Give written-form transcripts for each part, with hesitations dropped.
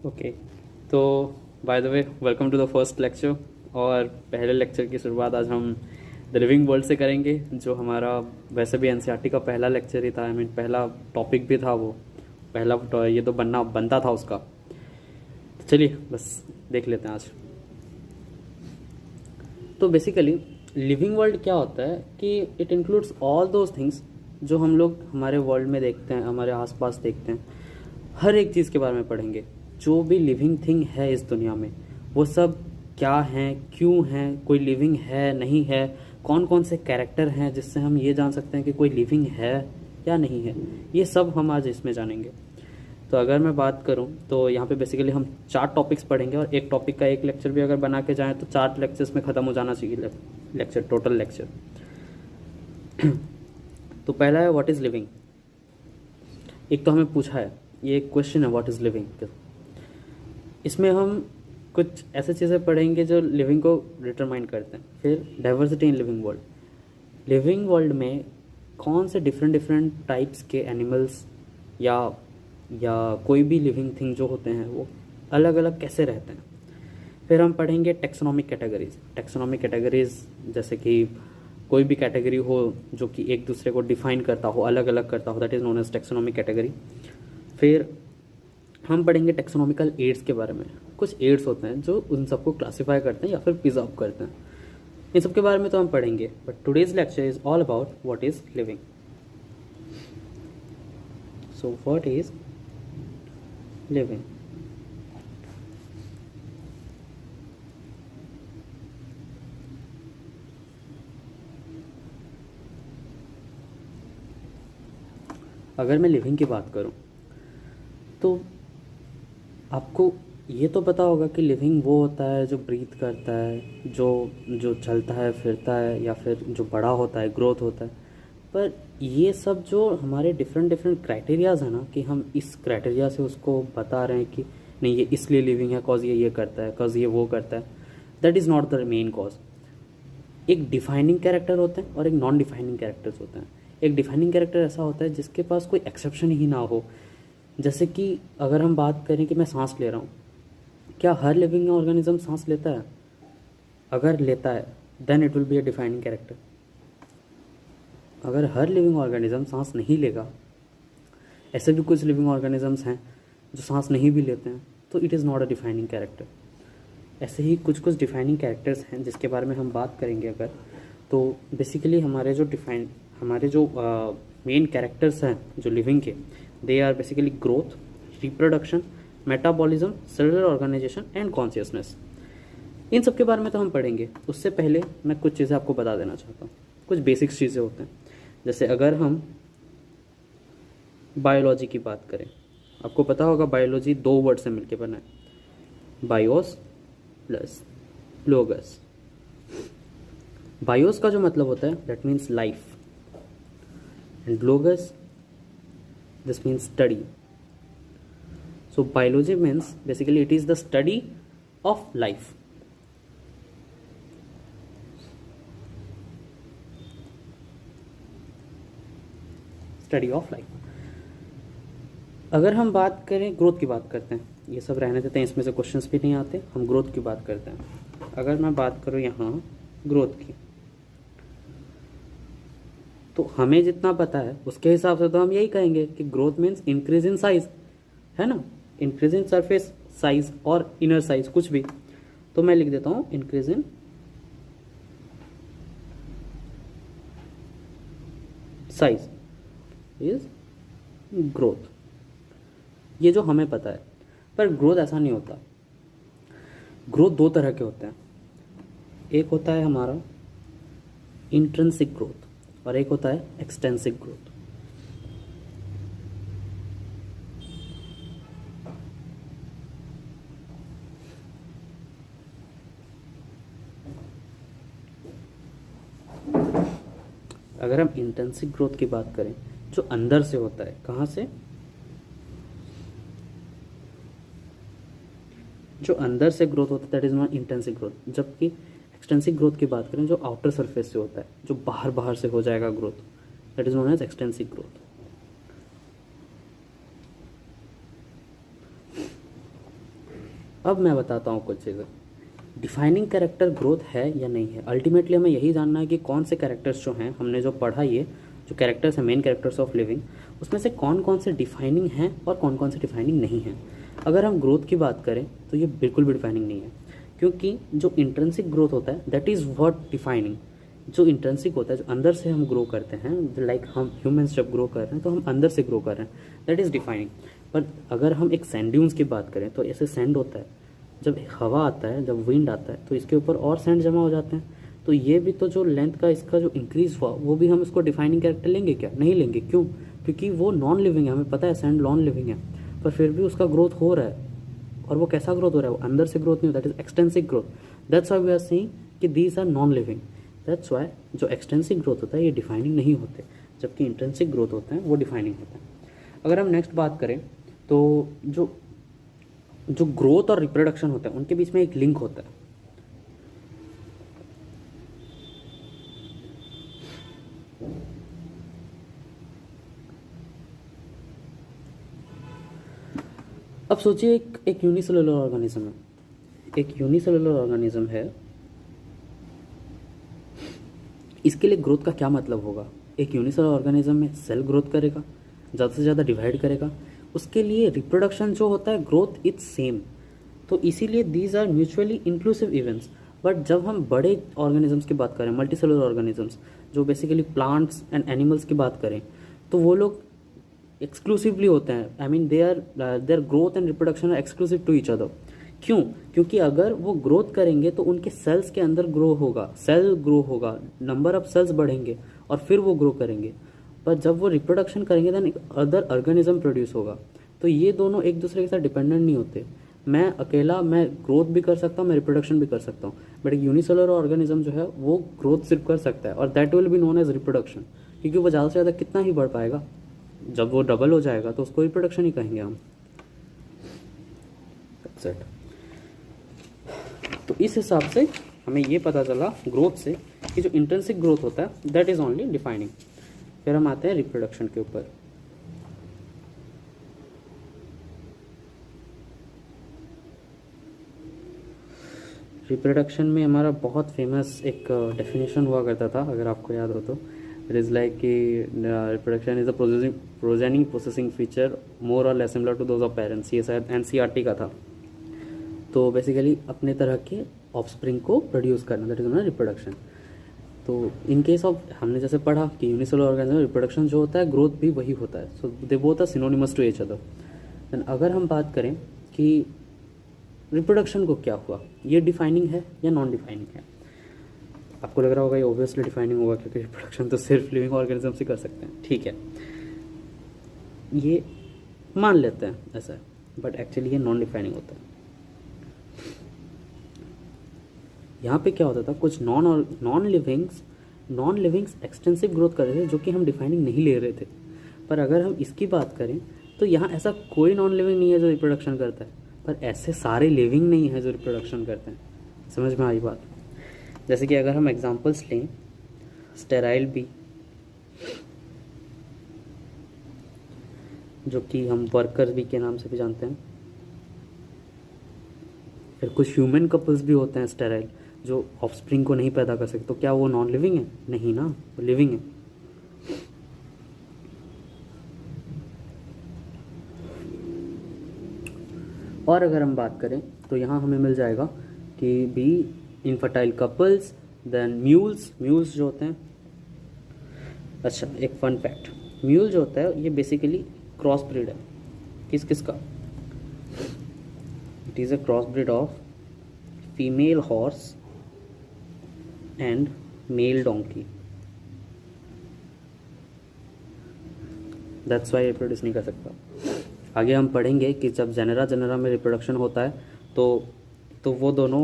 Okay, तो by the way welcome to the first lecture. और पहले लेक्चर की शुरुआत आज हम द लिविंग वर्ल्ड से करेंगे, जो हमारा वैसे भी एनसीईआरटी का पहला लेक्चर ही था। आई मीन पहला टॉपिक भी था वो, पहला ये तो बनता था उसका। तो चलिए बस देख लेते हैं आज। तो बेसिकली लिविंग वर्ल्ड क्या होता है कि it includes all those things जो हम लोग हमारे वर्ल्ड में देखते हैं, हमारे आसपास देखते हैं। हर एक चीज़ के बारे में पढ़ेंगे। जो भी लिविंग थिंग है इस दुनिया में, वो सब क्या हैं, क्यों हैं, कोई लिविंग है नहीं है, कौन कौन से कैरेक्टर हैं जिससे हम ये जान सकते हैं कि कोई लिविंग है या नहीं है, ये सब हम आज इसमें जानेंगे। तो अगर मैं बात करूं तो यहाँ पे बेसिकली हम 4 टॉपिक्स पढ़ेंगे, और एक टॉपिक का एक लेक्चर भी अगर बना के जाएं तो 4 लेक्चर्स में ख़त्म हो जाना चाहिए लेक्चर, टोटल लेक्चर। तो पहला है व्हाट इज़ लिविंग। एक तो हमें पूछा है, ये एक क्वेश्चन है, व्हाट इज़ लिविंग। इसमें हम कुछ ऐसे चीज़ें पढ़ेंगे जो लिविंग को डिटरमाइन करते हैं। फिर diversity in living world. Living world में कौन से डिफरेंट डिफरेंट टाइप्स के एनिमल्स या कोई भी लिविंग थिंग जो होते हैं वो अलग अलग कैसे रहते हैं। फिर हम पढ़ेंगे टेक्सोनॉमिक कैटेगरीज। टेक्सोनॉमिक कैटेगरीज जैसे कि कोई भी कैटेगरी हो जो कि एक दूसरे को डिफाइन करता हो, अलग अलग करता हो, that is known as taxonomic category. फिर हम पढ़ेंगे टेक्सोनॉमिकल एड्स के बारे में। कुछ एड्स होते हैं जो उन सबको क्लासीफाई करते हैं या फिर प्रिजर्व करते हैं। इन सब के बारे में तो हम पढ़ेंगे, but today's lecture is all about what is living. So what is living. अगर मैं लिविंग की बात करूं तो आपको ये तो पता होगा कि लिविंग वो होता है जो ब्रीथ करता है, जो जो चलता है, फिरता है, या फिर जो बड़ा होता है, ग्रोथ होता है। पर ये सब जो हमारे डिफरेंट डिफरेंट क्राइटेरियाज है ना, कि हम इस क्राइटेरिया से उसको बता रहे हैं कि नहीं ये इसलिए लिविंग है कॉज ये करता है, कॉज ये वो करता है, that is not the main cause. एक डिफाइनिंग कैरेक्टर होते हैं और एक नॉन डिफाइनिंग कैरेक्टर्स होते हैं। एक डिफाइनिंग कैरेक्टर ऐसा होता है जिसके पास कोई एक्सेप्शन ही ना हो। जैसे कि अगर हम बात करें कि मैं सांस ले रहा हूँ, क्या हर लिविंग ऑर्गेनिज्म सांस लेता है? अगर लेता है then it will be a defining character. अगर हर लिविंग ऑर्गेनिज्म सांस नहीं लेगा, ऐसे भी कुछ लिविंग ऑर्गेनिजम्स हैं जो सांस नहीं भी लेते हैं, तो it is not a defining character. ऐसे ही कुछ कुछ डिफाइनिंग कैरेक्टर्स हैं जिसके बारे में हम बात करेंगे अगर। तो बेसिकली हमारे जो मेन कैरेक्टर्स हैं जो लिविंग के, they are basically growth, reproduction, metabolism, cellular organisation and consciousness. इन सब के बारे में तो हम पढ़ेंगे। उससे पहले मैं कुछ चीज़ें आपको बता देना चाहता हूँ। कुछ बेसिक्स चीज़ें होते हैं। जैसे अगर हम बायोलॉजी की बात करें, आपको पता होगा बायोलॉजी 2 वर्ड से मिलकर बना है, बायोस प्लस लोगस। बायोस का जो मतलब होता है that means life, and लोगस this means study. So biology means basically it is the study of life. Study of life. अगर हम बात करें, ग्रोथ की बात करते हैं, ये सब रहने देते हैं, इसमें से क्वेश्चंस भी नहीं आते, हम ग्रोथ की बात करते हैं। अगर मैं बात करूं यहाँ ग्रोथ की, तो हमें जितना पता है उसके हिसाब से तो हम यही कहेंगे कि growth means increase in size, है ना, इंक्रीज इन सरफेस साइज और इनर साइज कुछ भी। तो मैं लिख देता हूँ increase in size is growth. ये जो हमें पता है। पर ग्रोथ ऐसा नहीं होता। ग्रोथ 2 तरह के होते हैं। एक होता है हमारा इंट्रिंसिक ग्रोथ और एक होता है एक्सटेंसिव ग्रोथ। अगर हम इंटेंसिव ग्रोथ की बात करें, जो अंदर से होता है, कहाँ से, जो अंदर से ग्रोथ होता है that is not intensive growth. जबकि एक्सटेंसिव ग्रोथ की बात करें, जो आउटर सरफेस से होता है, जो बाहर बाहर से हो जाएगा growth, that is known as extensive growth. अब मैं बताता हूँ कुछ चीज़ें। डिफाइनिंग कैरेक्टर ग्रोथ है या नहीं है, अल्टीमेटली हमें यही जानना है कि कौन से कैरेक्टर्स जो हैं, हमने जो पढ़ा ये जो कैरेक्टर्स हैं मेन कैरेक्टर्स ऑफ लिविंग, उसमें से कौन कौन से डिफाइनिंग हैं और कौन कौन से डिफाइनिंग नहीं हैं। अगर हम ग्रोथ की बात करें तो ये बिल्कुल भी डिफाइनिंग नहीं है, क्योंकि जो इंट्रेंसिक ग्रोथ होता है दैट इज़ व्हाट डिफाइनिंग। जो इंट्रेंसिक होता है, जो अंदर से हम ग्रो करते हैं, लाइक हम ह्यूमंस जब ग्रो कर रहे हैं तो हम अंदर से ग्रो कर रहे हैं, दैट इज़ डिफाइनिंग। पर अगर हम एक सैंड ड्यून्स की बात करें तो ऐसे सैंड होता है, जब हवा आता है, जब विंड आता है तो इसके ऊपर और सैंड जमा हो जाते हैं, तो ये भी तो जो लेंथ का इसका जो इंक्रीज हुआ वो भी हम इसको डिफाइनिंग कैरेक्टर लेंगे क्या? नहीं लेंगे। क्यों? क्योंकि वो नॉन लिविंग है, हमें पता है सैंड नॉन लिविंग है, पर फिर भी उसका ग्रोथ हो रहा है। और वो कैसा ग्रोथ हो रहा है? वो अंदर से ग्रोथ नहीं होता, that is extensive growth. That's why we are saying कि these are non living. That's why जो एक्सटेंसिव ग्रोथ होता है ये डिफाइनिंग नहीं होते, जबकि इंट्रेंसिक ग्रोथ होते हैं वो डिफाइनिंग होता है। अगर हम नेक्स्ट बात करें तो जो जो ग्रोथ और रिप्रोडक्शन होता है उनके बीच में एक लिंक होता है। अब सोचिए एक यूनिसेलुलर ऑर्गेनिज्म है, एक यूनिसेलुलर ऑर्गेनिज्म है, इसके लिए ग्रोथ का क्या मतलब होगा? एक यूनिसेलुलर ऑर्गेनिज्म में सेल ग्रोथ करेगा, ज़्यादा से ज़्यादा डिवाइड करेगा, उसके लिए रिप्रोडक्शन जो होता है ग्रोथ इट्स सेम। तो इसीलिए these are mutually inclusive events. But जब हम बड़े ऑर्गेनिजम्स की बात करें, मल्टी सेलुलर ऑर्गेनिजम्स जो बेसिकली प्लांट्स एंड एनिमल्स की बात करें, तो वो लोग एक्सक्लूसिवली होते हैं। I mean their growth and reproduction are exclusive to each other. क्यों? क्योंकि अगर वो ग्रोथ करेंगे तो उनके सेल्स के अंदर ग्रो होगा, सेल ग्रो होगा, नंबर ऑफ सेल्स बढ़ेंगे और फिर वो ग्रो करेंगे। पर जब वो रिप्रोडक्शन करेंगे देन अदर ऑर्गेनिज्म प्रोड्यूस होगा। तो ये दोनों एक दूसरे के साथ डिपेंडेंट नहीं होते। मैं अकेला मैं ग्रोथ भी कर सकता हूँ, मैं रिप्रोडक्शन भी कर सकता हूँ, बट एक यूनिसेलुलर ऑर्गेनिज्म जो है वो ग्रोथ सिर्फ कर सकता है और that will be known as reproduction, क्योंकि वो ज़्यादा से ज़्यादा कितना ही बढ़ पाएगा। जब वो डबल हो जाएगा तो उसको रिप्रोडक्शन ही कहेंगे हम। तो इस हिसाब से हमें ये पता चला ग्रोथ से कि जो इंट्रिंसिक ग्रोथ होता है दैट इज ओनली डिफाइनिंग। फिर हम आते हैं रिप्रोडक्शन के ऊपर। रिप्रोडक्शन में हमारा बहुत फेमस एक डेफिनेशन हुआ करता था, अगर आपको याद हो तो। इट इज़ लाइक कि reproduction is a progening processing feature more or less similar to those of parents. ये शायद एनसीईआरटी का था। तो बेसिकली अपने तरह के ऑफस्प्रिंग को प्रोड्यूस करना, दैट इज नॉट रिप्रोडक्शन। तो इन केस ऑफ हमने जैसे पढ़ा कि यूनिसेलुलर ऑर्गेनिज्म में रिप्रोडक्शन जो होता है ग्रोथ भी वही होता है, so they both are synonymous to each other. Then अगर हम बात करें कि रिप्रोडक्शन को क्या हुआ, ये डिफाइनिंग है या नॉन डिफाइनिंग है? आपको लग रहा होगा ये ऑब्वियसली डिफाइनिंग होगा क्योंकि रिप्रोडक्शन तो सिर्फ लिविंग ऑर्गेनिज्म से कर सकते हैं। ठीक है, ये मान लेते हैं ऐसा, बट एक्चुअली ये नॉन डिफाइनिंग होता है। यहाँ पे क्या होता था, कुछ नॉन लिविंग्स एक्सटेंसिव ग्रोथ कर रहे थे जो कि हम डिफाइनिंग नहीं ले रहे थे। पर अगर हम इसकी बात करें तो यहाँ ऐसा कोई नॉन लिविंग नहीं है जो रिप्रोडक्शन करता है, पर ऐसे सारे लिविंग नहीं है जो रिप्रोडक्शन करते हैं। समझ में आई बात? जैसे कि अगर हम एग्जांपल्स लें, स्टेराइल बी जो कि हम वर्कर बी के नाम से भी जानते हैं, फिर कुछ ह्यूमन कपल्स भी होते हैं स्टेराइल जो ऑफस्प्रिंग को नहीं पैदा कर सकते। तो क्या वो नॉन लिविंग है? नहीं ना, वो लिविंग है। और अगर हम बात करें तो यहाँ हमें मिल जाएगा कि be infertile couples, then mules जो होते हैं। अच्छा, एक फन फैक्ट, म्यूल जो होता है ये बेसिकली क्रॉस ब्रीड है। किस का? It is a cross breed of female horse and mail donkey. That's why reproduce नहीं कर सकता। आगे हम पढ़ेंगे कि जब जेनरा में रिप्रोडक्शन होता है तो वो दोनों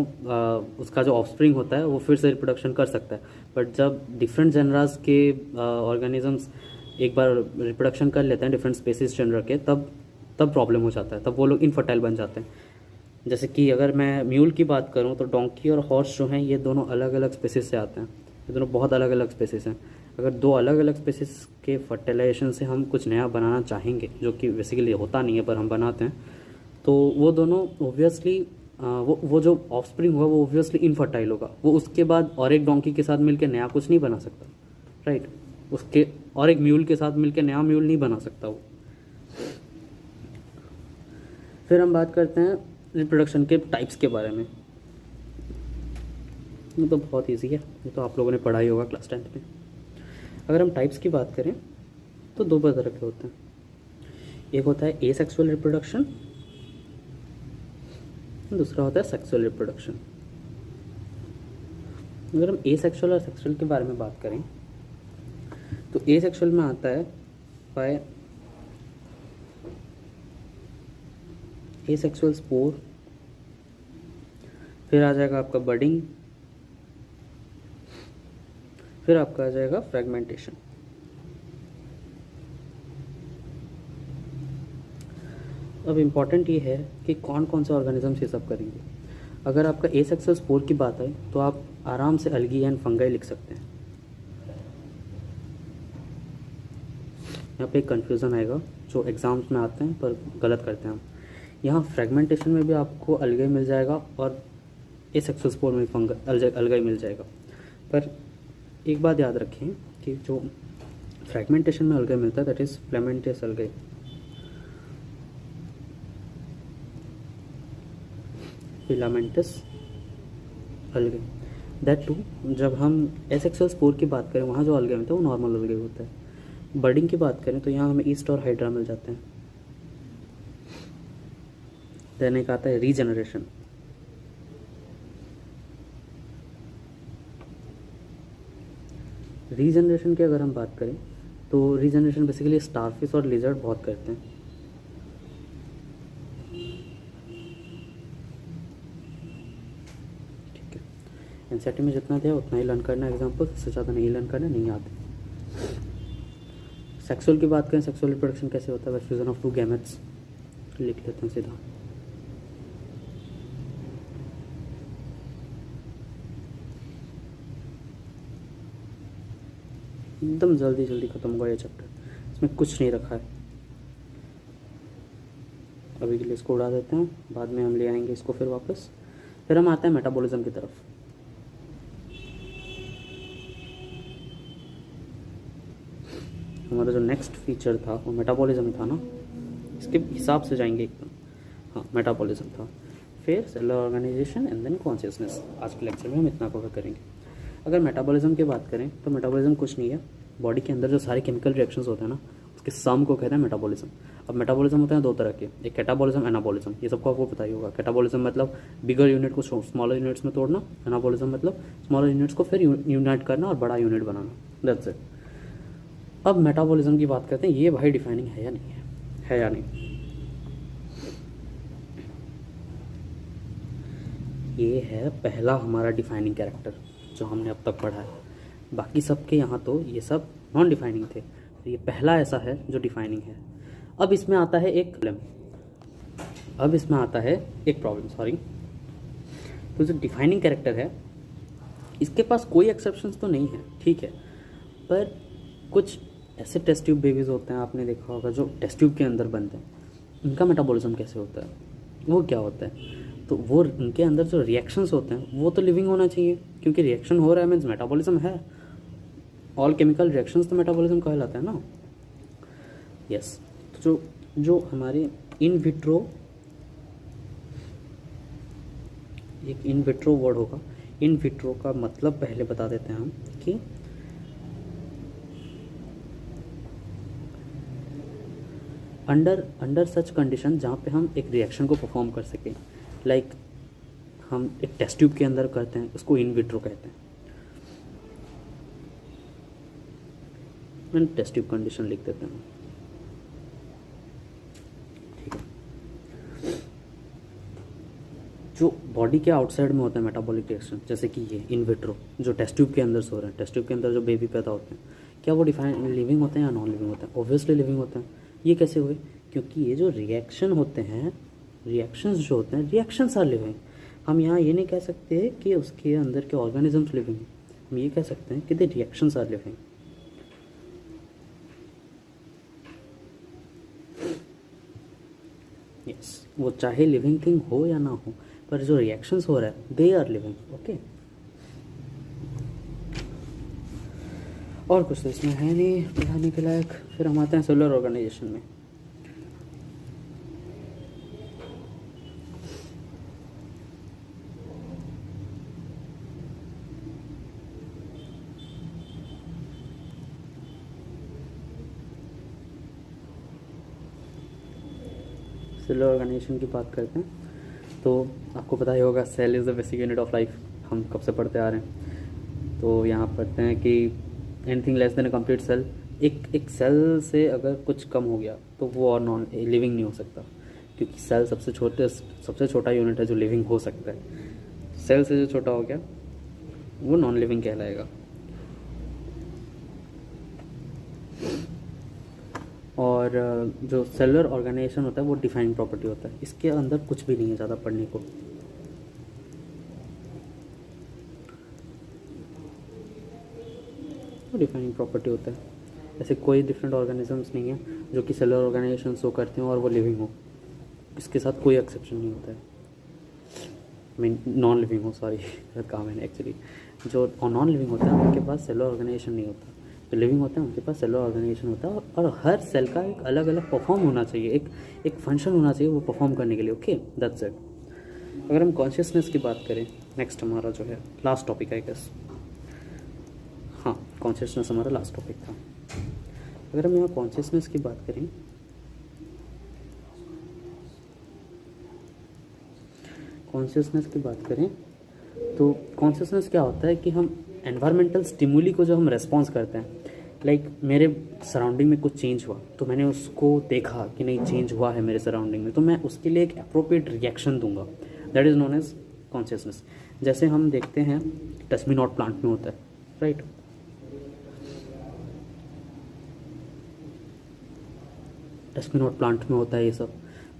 उसका जो ऑफस्प्रिंग होता है वो फिर से रिप्रोडक्शन कर सकता है। बट जब डिफरेंट जेनरास के ऑर्गेनिजम्स एक बार रिप्रोडक्शन कर लेते हैं डिफरेंट स्पेसिस जेनर के, तब प्रॉब्लम हो जाता है, तब वो लोग इनफर्टाइल बन जाते हैं। जैसे कि अगर मैं म्यूल की बात करूं तो डोंकी और हॉर्स जो हैं ये दोनों अलग अलग स्पेसिस से आते हैं। ये दोनों बहुत अलग अलग स्पेसिस हैं। अगर दो अलग अलग स्पेसिस के फर्टिलाइजेशन से हम कुछ नया बनाना चाहेंगे, जो कि बेसिकली होता नहीं है पर हम बनाते हैं, तो वो दोनों ऑब्वियसली वो जो ऑफस्प्रिंग होगा वो ऑब्वियसली इनफर्टाइल होगा, वो उसके बाद और एक डोंकी के साथ मिलकर नया कुछ नहीं बना सकता, राइट। उसके और एक म्यूल के साथ मिलकर नया म्यूल नहीं बना सकता वो। फिर हम बात करते हैं रिप्रोडक्शन के टाइप्स के बारे में। ये तो बहुत ईजी है, ये तो आप लोगों ने पढ़ा ही होगा क्लास 10th में। अगर हम टाइप्स की बात करें तो दो तरह के होते हैं। एक होता है एसेक्सुअल रिप्रोडक्शन, दूसरा होता है सेक्सुअल रिप्रोडक्शन। अगर हम एसेक्सुअल और सेक्सुअल के बारे में बात करें तो एसेक्सुअल में आता है बाय एसेक्सुअल स्पोर, फिर आ जाएगा आपका बडिंग, फिर आपका आ जाएगा फ्रेगमेंटेशन। अब इम्पॉर्टेंट ये है कि कौन कौन से ऑर्गेनिजम्स ये सब करेंगे। अगर आपका एसेक्सुअल स्पोर की बात आए तो आप आराम से अलगी एंड फंगाई लिख सकते हैं। यहाँ पे एक कन्फ्यूज़न आएगा जो एग्ज़ाम्स में आते हैं पर गलत करते हैं हम। यहाँ फ्रेगमेंटेशन में भी आपको अलगाई मिल जाएगा और एसेक्सुअल स्पोर में अलगाई मिल जाएगा, पर एक बात याद रखें कि जो फ्रेगमेंटेशन में अलगाई मिलता है that is filamentous algae. Filamentous algae that too जब हम एसेक्सुअल स्पोर की बात करें वहाँ जो अलगाई मिलता है वो नॉर्मल अलगाई होता है। बर्डिंग की बात करें तो यहाँ हमें ईस्ट और हाइड्रा मिल जाते हैं। देन एक आता है रीजनरेशन। रीजनरेशन की अगर हम बात करें तो रीजनरेशन बेसिकली स्टारफिश और लिजर्ड बहुत करते हैं। ठीक है, एनसीईआरटी में जितना दिया उतना ही लर्न करना है, एग्जाम्पल इससे ज़्यादा नहीं लर्न करना, नहीं आते। सेक्सुअल की बात करें, सेक्सुअल रिप्रोडक्शन कैसे होता है, फ्यूजन ऑफ टू गैमेट्स लिख लेते हैं सीधा। एकदम जल्दी जल्दी खत्म होगा ये चैप्टर, इसमें कुछ नहीं रखा है। अभी के लिए इसको उड़ा देते हैं, बाद में हम ले आएंगे इसको फिर वापस। फिर हम आते हैं मेटाबॉलिज्म की तरफ। हमारा जो नेक्स्ट फीचर था वो मेटाबॉलिज्म था ना, इसके हिसाब से जाएंगे एकदम। हाँ, मेटाबॉलिज्म था, फिर cellular organisation and then consciousness. आज के लेक्चर में हम इतना कवर करेंगे। अगर मेटाबॉलिज्म की बात करें तो मेटाबॉलिज्म कुछ नहीं है, बॉडी के अंदर जो सारे केमिकल रिएक्शंस होते हैं ना उसके सम को कहते हैं मेटाबॉलिज्म। अब मेटाबॉलिज्म होते हैं दो तरह के, एक कैटाबॉलिज्म, एनाबॉलिज्म। ये सबको आपको पता ही होगा। कैटाबॉलिज्म मतलब बिगर यूनिट को स्मॉलर यूनिट्स में तोड़ना, एनाबॉलिज्म मतलब स्मॉलर यूनिट्स को फिर यूनाइट करना और बड़ा यूनिट बनाना, दैट्स इट। अब मेटाबॉलिज्म की बात करते हैं, ये भाई डिफाइनिंग है या नहीं है या नहीं। ये है पहला हमारा डिफाइनिंग कैरेक्टर जो हमने अब तक पढ़ा है। बाकी सबके यहाँ तो ये सब नॉन डिफाइनिंग थे, तो ये पहला ऐसा है जो डिफाइनिंग है। अब इसमें आता है एक प्रॉब्लम, सॉरी। तो जो डिफाइनिंग कैरेक्टर है इसके पास कोई एक्सेप्शंस तो नहीं है, ठीक है, पर कुछ ऐसे टेस्ट ट्यूब बेबीज़ होते हैं, आपने देखा होगा, जो टेस्ट ट्यूब के अंदर बनते हैं। उनका मेटाबॉलिज्म कैसे होता है, वो क्या होता है, तो वो उनके अंदर जो रिएक्शंस होते हैं वो तो लिविंग होना चाहिए, क्योंकि रिएक्शन हो रहा है मीन्स मेटाबॉलिज्म है। ऑल केमिकल रिएक्शंस तो मेटाबॉलिज्म कहलाता है ना। यस, तो जो हमारे इन विट्रो, एक इन विट्रो वर्ड होगा। इन विट्रो का मतलब पहले बता देते हैं हम कि अंडर सच कंडीशन जहाँ पे हम एक रिएक्शन को परफॉर्म कर सकें, लाइक हम एक टेस्ट ट्यूब के अंदर करते हैं, उसको इन विट्रो कहते हैं। टेस्ट ट्यूब कंडीशन लिख देते हैं, ठीक है। जो बॉडी के आउटसाइड में होता है मेटाबॉलिक रिएक्शन, जैसे कि ये इन विट्रो जो टेस्ट ट्यूब के अंदर से हो रहे हैं, टेस्ट ट्यूब के अंदर जो बेबी पैदा होते हैं, क्या वो डिफाइन लिविंग होते हैं या नॉन लिविंग होते हैं? ऑब्वियसली लिविंग होते हैं। ये कैसे हुए? क्योंकि ये जो रिएक्शन होते हैं, रिएक्शंस जो होते हैं, रिएक्शंस आर लिविंग। हम यहाँ ये नहीं कह सकते कि उसके अंदर के ऑर्गेनिजम्स लिविंग हैं, हम ये कह सकते हैं कि the reactions are living. Yes, वो चाहे लिविंग थिंग हो या ना हो, पर जो रिएक्शंस हो रहा है दे आर लिविंग। ओके, और कुछ तो इसमें है नहीं पढ़ाने के लायक। फिर हम आते हैं सेलुलर ऑर्गेनाइजेशन में। सेलुलर ऑर्गेनाइजेशन की बात करते हैं तो आपको पता ही होगा cell is the basic unit of life, हम कब से पढ़ते आ रहे हैं। तो यहाँ पढ़ते हैं कि anything less than a complete cell, एक सेल से अगर कुछ कम हो गया तो वो और नॉन लिविंग नहीं हो सकता, क्योंकि सेल सबसे छोटा यूनिट है जो लिविंग हो सकता है। सेल से जो छोटा हो गया वो नॉन लिविंग कहलाएगा। और जो सेलुलर ऑर्गेनाइजेशन होता है वो डिफाइनिंग प्रॉपर्टी होता है, इसके अंदर कुछ भी नहीं है ज़्यादा पढ़ने को। डिफाइनिंग प्रॉपर्टी होता है, ऐसे कोई डिफरेंट ऑर्गेनिजम्स नहीं है जो कि सेलुलर ऑर्गेनाइजेशन शो करते हो और वो लिविंग हो, इसके साथ कोई एक्सेप्शन नहीं होता है। मीन नॉन लिविंग हो, सॉरी कहा मैंने एक्चुअली, जो नॉन लिविंग होता है उनके पास सेलुलर ऑर्गेनाइजेशन नहीं होता, जो लिविंग होता है उनके पास सेलुलर ऑर्गेनाइजेशन होता है। और हर सेल का एक अलग अलग परफॉर्म होना चाहिए, एक फंक्शन होना चाहिए वो परफॉर्म करने के लिए। Okay, that's it. अगर हम कॉन्शियसनेस की बात करें, नेक्स्ट हमारा जो है लास्ट टॉपिक है गेस, हाँ कॉन्शियसनेस हमारा लास्ट टॉपिक था। अगर हम यहाँ कॉन्शियसनेस की बात करें, तो कॉन्शियसनेस क्या होता है कि हम एनवायरमेंटल स्टिमुली को जो हम रेस्पॉन्स करते हैं, लाइक मेरे सराउंडिंग में कुछ चेंज हुआ तो मैंने उसको देखा कि नहीं चेंज हुआ है मेरे सराउंडिंग में, तो मैं उसके लिए एक अप्रोप्रिएट रिएक्शन दूंगा, that is known as consciousness. जैसे हम देखते हैं टच मी नॉट प्लांट में होता है, right. Touch me not plant में होता है ये सब।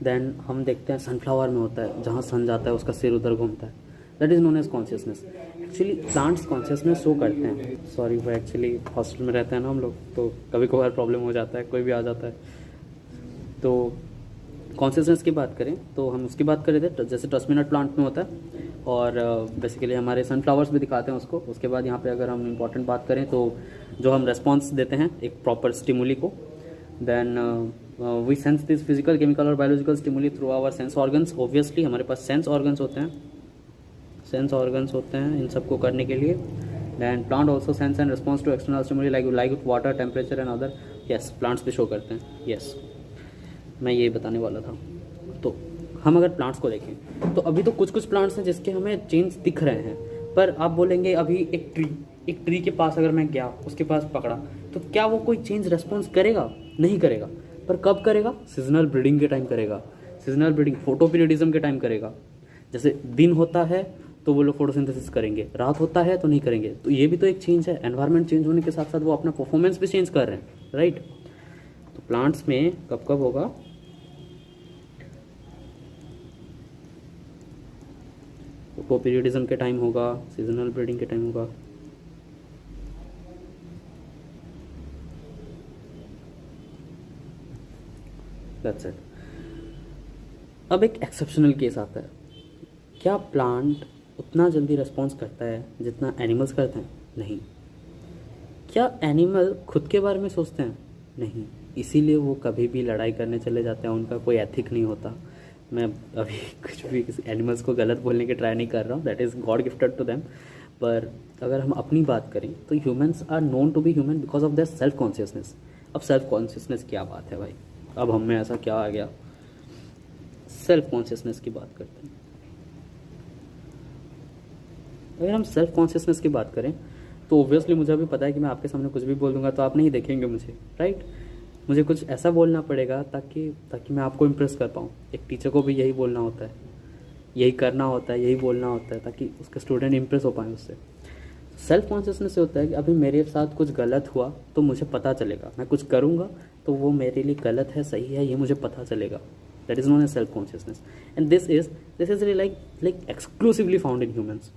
देन हम देखते हैं सनफ्लावर में होता है, जहाँ सन जाता है उसका सिर उधर घूमता है, that is known as consciousness. Actually plants consciousness show करते हैं। सॉरी वो एक्चुअली हॉस्टल में रहते हैं ना हम लोग, तो कभी कभार प्रॉब्लम हो जाता है, कोई भी आ जाता है। तो कॉन्शियसनेस की बात करें तो हम उसकी बात कर रहे थे, जैसे टच मी नॉट प्लांट में होता है, और बेसिकली हमारे सनफ्लावर्स भी दिखाते हैं उसको। उसके बाद यहाँ पे अगर हम इंपॉर्टेंट बात करें तो जो हम रेस्पॉन्स देते हैं एक प्रॉपर स्टिमुली को, then we sense this physical chemical और biological stimuli through our sense organs. Obviously हमारे पास सेंस ऑर्गन्स होते हैं इन सबको करने के लिए। Then plant also sense and response to external stimuli like water, temperature and other. Yes, plants भी शो करते हैं, यस मैं ये बताने वाला था। तो हम अगर प्लांट्स को देखें तो अभी तो कुछ प्लांट्स हैं जिसके हमें चेंज दिख रहे हैं, पर आप बोलेंगे अभी एक ट्री के पास अगर मैं गया, उसके पास पकड़ा, तो क्या वो कोई चेंज रेस्पॉन्स करेगा? नहीं करेगा। पर कब करेगा? सीजनल ब्रीडिंग के टाइम करेगा, सीजनल ब्रीडिंग फोटोपीरियडिज्म के टाइम करेगा। जैसे दिन होता है तो वो लोग फोटोसिंथेसिस करेंगे, रात होता है तो नहीं करेंगे। तो ये भी तो एक चेंज है, एनवायरनमेंट चेंज होने के साथ साथ वो अपना परफॉर्मेंस भी चेंज कर रहे हैं, राइट। तो प्लांट्स में कब कब होगा? फोटोपीरियडिज्म के टाइम होगा, सीजनल ब्रीडिंग के टाइम होगा। That's it. अब एक एक्सेप्शनल केस आता है, क्या प्लांट उतना जल्दी रिस्पॉन्स करता है जितना एनिमल्स करते हैं? नहीं। क्या एनिमल खुद के बारे में सोचते हैं? नहीं। इसीलिए वो कभी भी लड़ाई करने चले जाते हैं, उनका कोई एथिक नहीं होता। मैं अभी कुछ भी एनिमल्स को गलत बोलने की ट्राई नहीं कर रहा हूँ, that is god gifted to them. पर अगर हम अपनी बात करें तो humans are known to be human because of their self consciousness. अब सेल्फ कॉन्शियसनेस क्या बात है भाई, अब हम में ऐसा क्या आ गया? सेल्फ कॉन्शियसनेस की बात करते हैं। अगर हम सेल्फ कॉन्शियसनेस की बात करें तो ओब्वियसली मुझे अभी पता है कि मैं आपके सामने कुछ भी बोल दूंगा तो आप नहीं देखेंगे मुझे, राइट। मुझे कुछ ऐसा बोलना पड़ेगा ताकि मैं आपको इम्प्रेस कर पाऊँ। एक टीचर को भी यही बोलना होता है, यही करना होता है, यही बोलना होता है ताकि उसके स्टूडेंट इम्प्रेस हो पाए उससे। सेल्फ कॉन्शियसनेस से होता है कि अभी मेरे साथ कुछ गलत हुआ तो मुझे पता चलेगा, मैं कुछ करूँगा तो वो मेरे लिए गलत है सही है ये मुझे पता चलेगा। That is known as self consciousness and this is like exclusively found in humans.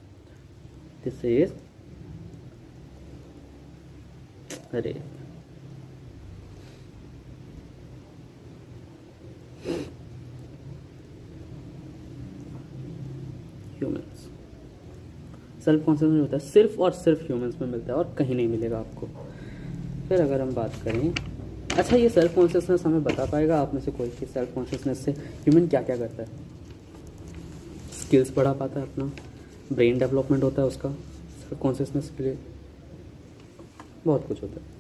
This is अरे सेल्फ कॉन्शियसनेस होता है सिर्फ और सिर्फ ह्यूमंस में मिलता है और कहीं नहीं मिलेगा आपको। फिर अगर हम बात करें, अच्छा ये सेल्फ कॉन्शियसनेस हमें बता पाएगा आप में से कोई कि सेल्फ कॉन्शियसनेस से ह्यूमन क्या क्या करता है? स्किल्स बढ़ा पाता है अपना, ब्रेन डेवलपमेंट होता है उसका सेल्फ कॉन्शियसनेस के लिए, बहुत कुछ होता है।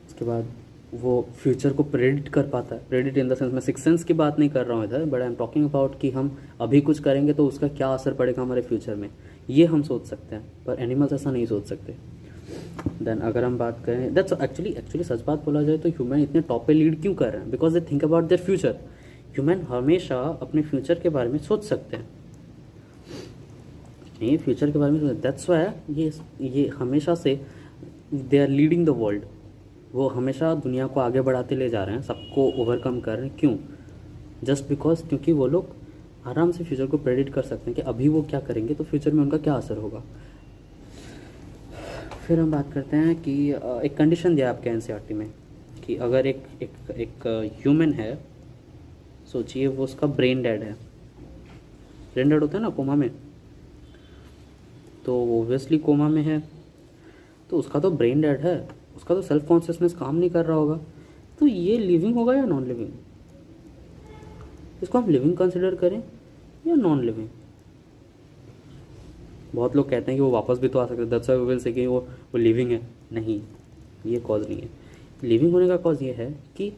उसके बाद वो फ्यूचर को प्रेडिक्ट कर पाता है। प्रेडिक्ट इन द सेंस, मैं सिक्स सेंस की बात नहीं कर रहा हूँ इधर, but I am talking about कि हम अभी कुछ करेंगे तो उसका क्या असर पड़ेगा हमारे फ्यूचर में, ये हम सोच सकते हैं, पर एनिमल्स ऐसा नहीं सोच सकते। देन अगर हम बात करें, दैट्स एक्चुअली सच बात बोला जाए तो ह्यूमन इतने टॉप पे लीड क्यों कर रहे हैं? Because they think about their future. Human हमेशा अपने फ्यूचर के बारे में सोच सकते हैं, ये फ्यूचर के बारे में, दैट्स वाई ये हमेशा से they are leading the world. वो हमेशा दुनिया को आगे बढ़ाते ले जा रहे हैं, सबको ओवरकम कर रहे हैं। क्यों? जस्ट बिकॉज, क्योंकि वो लोग आराम से फ्यूचर को प्रेडिक्ट कर सकते हैं कि अभी वो क्या करेंगे तो फ्यूचर में उनका क्या असर होगा। फिर हम बात करते हैं कि एक कंडीशन दिया आपके एनसीईआरटी में कि अगर एक ह्यूमन है, सोचिए वो उसका ब्रेन डेड है। ब्रेन डेड होता है ना कोमा में, तो ओब्वियसली कोमा में है तो उसका तो ब्रेन डेड है, उसका तो सेल्फ कॉन्शियसनेस काम नहीं कर रहा होगा। तो ये लिविंग होगा या नॉन लिविंग? इसको हम लिविंग कंसिडर करें या नॉन लिविंग? बहुत लोग कहते हैं कि वो वापस भी तो आ सकते हैं, that's why we will say कि वो लिविंग है। नहीं, ये कॉज नहीं है। लिविंग होने का कॉज ये है कि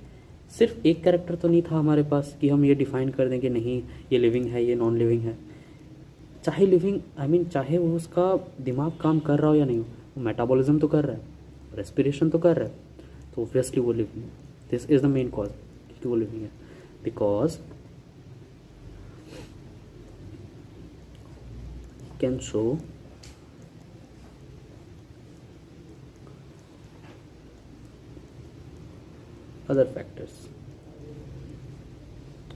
सिर्फ एक कैरेक्टर तो नहीं था हमारे पास कि हम ये डिफाइन कर दें कि नहीं ये लिविंग है ये नॉन लिविंग है। चाहे लिविंग चाहे वो उसका दिमाग काम कर रहा हो या नहीं हो, वो मेटाबॉलिज्म तो कर रहा है, रेस्पिरेशन तो कर रहा है, तो ऑब्वियसली वो लिविंग है। This is the main cause कि वो लिविंग है, because can show other factors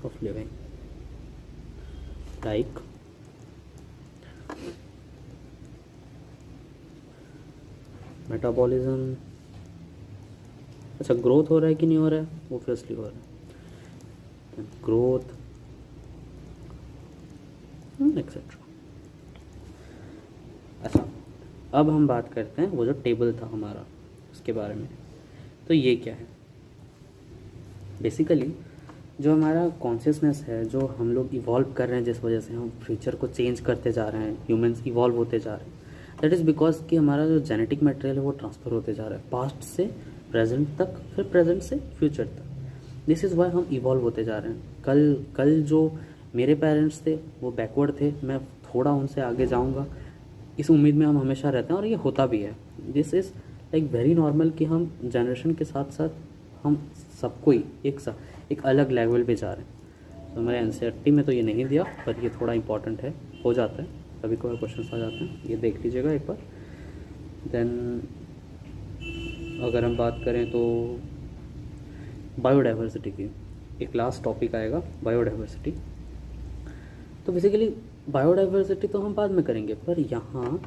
of living like metabolism. अच्छा, ग्रोथ हो रहा है कि नहीं हो रहा है? ऑब्वियसली हो रहा है, ग्रोथ एक्सेट्रा। अच्छा, अब हम बात करते हैं वो जो टेबल था हमारा उसके बारे में। तो ये क्या है? बेसिकली जो हमारा कॉन्शियसनेस है, जो हम लोग इवॉल्व कर रहे हैं, जिस वजह से हम फ्यूचर को चेंज करते जा रहे हैं, ह्यूमंस इवॉल्व होते जा रहे हैं, दैट इज़ बिकॉज कि हमारा जो जेनेटिक मटेरियल है वो ट्रांसफ़र होते जा रहा है पास्ट से प्रेजेंट तक, फिर प्रेजेंट से फ्यूचर तक। दिस इज़ वाई हम इवॉल्व होते जा रहे हैं। कल जो मेरे पेरेंट्स थे वो बैकवर्ड थे, मैं थोड़ा उनसे आगे जाऊँगा, इस उम्मीद में हम हमेशा रहते हैं और ये होता भी है। This is like very normal कि हम जनरेशन के साथ साथ हम सबको ही एक अलग लेवल पे जा रहे हैं। तो हमारे एनसीईआरटी में तो ये नहीं दिया, पर ये थोड़ा इंपॉर्टेंट है, हो जाता है कभी कभार क्वेश्चन आ जाते हैं, ये देख लीजिएगा एक बार। देन अगर हम बात करें तो बायोडाइवर्सिटी की एक लास्ट टॉपिक आएगा, बायोडाइवर्सिटी। तो बेसिकली बायोडाइवर्सिटी तो हम बाद में करेंगे, पर यहाँ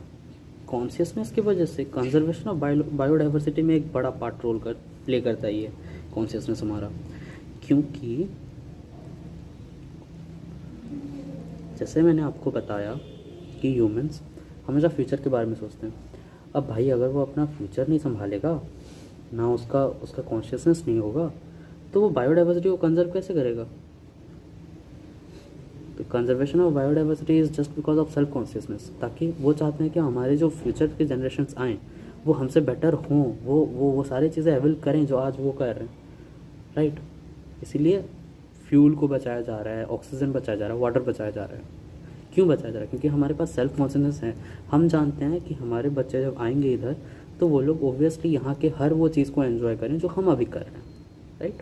कॉन्शियसनेस की वजह से कंजर्वेशन ऑफ बायोडाइवर्सिटी में एक बड़ा पार्ट प्ले करता है ये कॉन्शियसनेस हमारा। क्योंकि जैसे मैंने आपको बताया कि ह्यूमंस हमेशा फ्यूचर के बारे में सोचते हैं। अब भाई अगर वो अपना फ्यूचर नहीं संभालेगा, ना उसका कॉन्शियसनेस नहीं होगा, तो वो बायोडाइवर्सिटी को कंजर्व कैसे करेगा? तो conservation of biodiversity is just because of self consciousness, ताकि वो चाहते हैं कि हमारे जो फ्यूचर के जनरेशन्स आएँ वो हमसे बेटर हों, वो सारी चीज़ें अवेल करें जो आज वो कर रहे हैं, राइट? इसीलिए फ्यूल को बचाया जा रहा है, ऑक्सीजन बचाया जा रहा है, वाटर बचाया जा रहा है। क्यों बचाया जा रहा है? क्योंकि हमारे पास सेल्फ कॉन्शियसनेस है। हम जानते हैं कि हमारे बच्चे जब आएंगे इधर तो वो लोग ओब्वियसली यहाँ के हर वो चीज़ को एंजॉय करें जो हम अभी कर रहे हैं, right?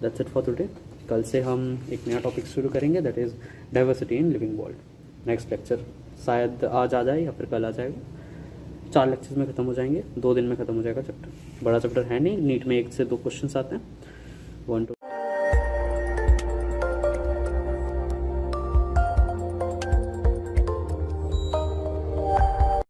That's it for today. कल से हम एक नया टॉपिक शुरू करेंगे, that is diversity in living world. Next lecture शायद आज आ जाए या फिर कल आ जाएगा। 4 लेक्चर्स में ख़त्म हो जाएंगे, 2 दिन में ख़त्म हो जाएगा चैप्टर। बड़ा चैप्टर है नहीं, नीट में 1 से 2 क्वेश्चन आते हैं, 1 2